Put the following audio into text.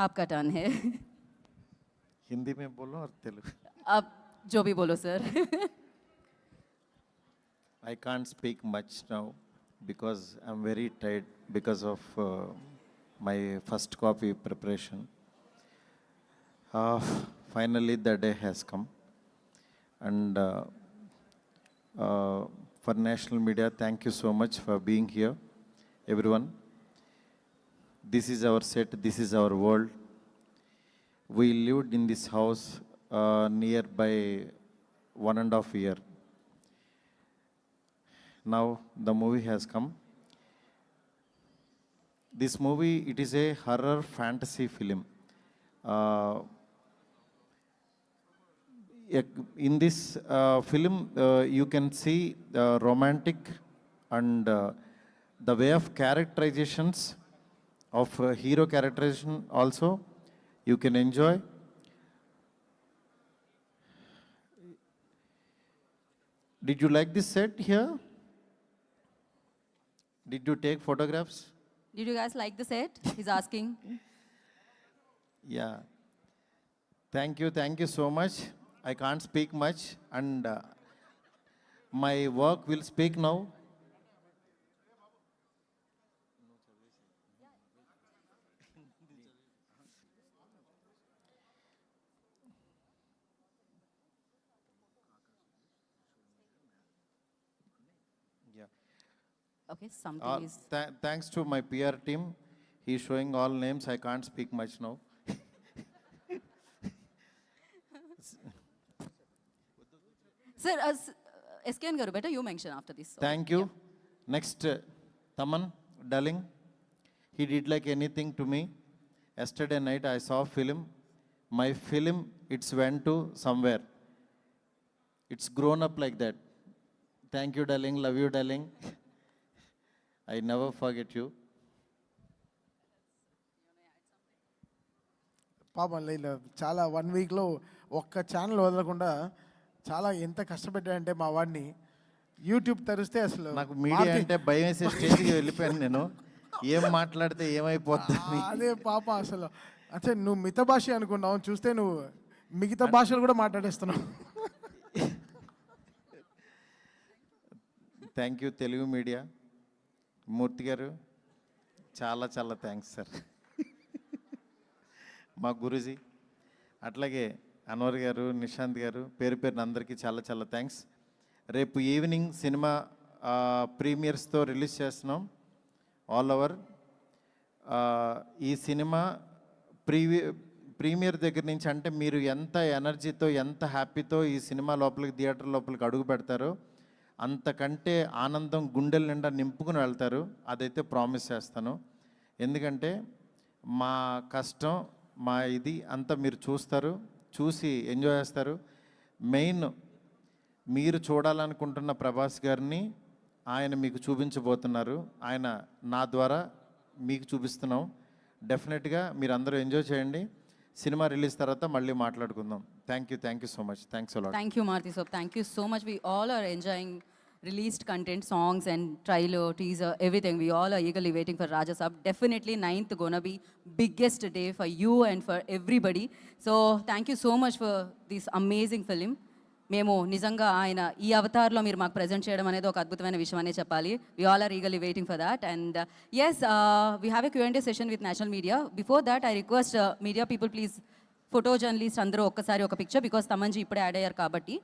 आपका टर्न है. हिंदी में बोलो और तेलुगु. आप जो भी बोलो sir. I can't speak much now because I'm very tired because of my first copy preparation. Finally, the day has come, and for national media, thank you so much for being here, everyone. This is our set. This is our world. We lived in this house nearby 1.5 years. Now the movie has come. This movie, it is a horror fantasy film. In this film, you can see the romantic and the way of characterizations of hero characterization also you can enjoy. Did you like this set here? Did you take photographs? Did you guys like the set? He's asking. Yeah. Thank you so much. I can't speak much, and my work will speak now. Yeah. Okay, something is. Thanks to my PR team. He's showing all names. I can't speak much now. Sir, SKN garu, better you mention after this. Thank you. Next, Taman, darling. He did like anything to me. Yesterday night I saw film. My film, it's went to somewhere. It's grown up like that. Thank you, darling. Love you, darling. I never forget you. పాపం లేదు చాలా 1 వీక్లో ఒక్క channel వదలకుండా చాలా ఎంత కష్టపెట్టాడంటే మా వాడిని యూట్యూబ్ తెరిస్తే అసలు నాకు మీడియా అంటే భయం వేసే స్టేజ్కి వెళ్ళిపోయాను నేను. ఏం మాట్లాడితే ఏమైపోతుంది. అదే పాప అసలు అంటే నువ్వు మిత భాష అనుకున్నావు, చూస్తే నువ్వు మిగతా భాషలు కూడా మాట్లాడేస్తున్నావు. Thank you Telugu media. Murthy గారు చాలా చాలా థ్యాంక్స్ సార్. మా గురూజీ, అట్లాగే అన్వర్ గారు, నిశాంత్ గారు, పేరు పేరున అందరికీ చాలా చాలా థ్యాంక్స్. రేపు ఈవినింగ్ సినిమా ప్రీమియర్స్తో రిలీజ్ చేస్తున్నాం ఆల్ ఓవర్. ఈ సినిమా ప్రీమియర్ దగ్గర నుంచి అంటే మీరు ఎంత ఎనర్జీతో ఎంత హ్యాపీతో ఈ సినిమా లోపలికి థియేటర్ లోపలికి అడుగు పెడతారో అంతకంటే ఆనందం గుండెల నిండా నింపుకుని వెళ్తారు. అదైతే ప్రామిస్ చేస్తాను. ఎందుకంటే మా కష్టం మా ఇది అంతా మీరు చూస్తారు, చూసి ఎంజాయ్ చేస్తారు. మెయిన్ మీరు చూడాలనుకుంటున్న ప్రభాస్ గారిని ఆయన మీకు చూపించబోతున్నారు. ఆయన నా ద్వారా మీకు చూపిస్తున్నాం. డెఫినెట్గా మీరు అందరూ ఎంజాయ్ చేయండి. సినిమా రిలీజ్ తర్వాత మళ్ళీ మాట్లాడుకుందాం. Thank you so much. Thanks a lot. Thank you, Marti sir. Thank you so much. We all are enjoying released content, songs and trailer, teaser, everything. We all are eagerly waiting for Raja Saab. Definitely 9th gonna be biggest day for you and for everybody. So thank you so much for this amazing film. మేము నిజంగా ఆయన ఈ అవతార్లో మీరు మాకు present చేయడం అనేది ఒక అద్భుతమైన విషయం అనే చెప్పాలి. We all are eagerly waiting for that. And yes, we have a Q&A session with national media. Before that I request media people please, photo journalist అందరూ ఒక్కసారి ఒక పిక్చర్, బికాస్ తమన్జీ ఇప్పుడే యాడ్ అయ్యారు కాబట్టి.